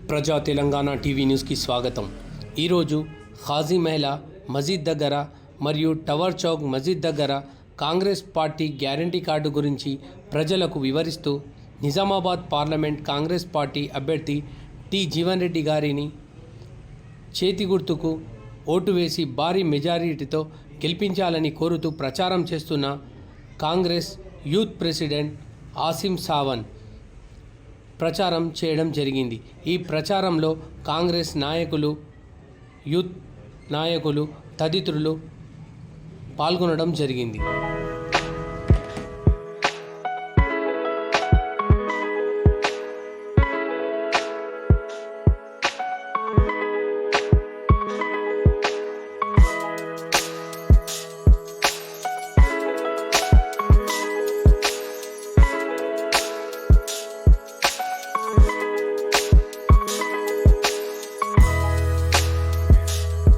ప్రజా తెలంగాణ టీవీ న్యూస్కి స్వాగతం. ఈరోజు ఖాజీ మహల్లా మసీద్ దగ్గర మరియు టవర్ చౌక్ మసీద్ దగ్గర కాంగ్రెస్ పార్టీ గ్యారంటీ కార్డు గురించి ప్రజలకు వివరిస్తూ నిజామాబాద్ పార్లమెంట్ కాంగ్రెస్ పార్టీ అభ్యర్థి టి జీవన్ రెడ్డి గారిని చేతి గుర్తుకు ఓటు వేసి భారీ మెజారిటీతో గెలిపించాలని కోరుతూ ప్రచారం చేస్తున్న కాంగ్రెస్ యూత్ ప్రెసిడెంట్ ఆసిం సావన్ ప్రచారం చేయడం జరిగింది. ఈ ప్రచారంలో కాంగ్రెస్ నాయకులు, యూత్ నాయకులు తదితరులు పాల్గొనడం జరిగింది.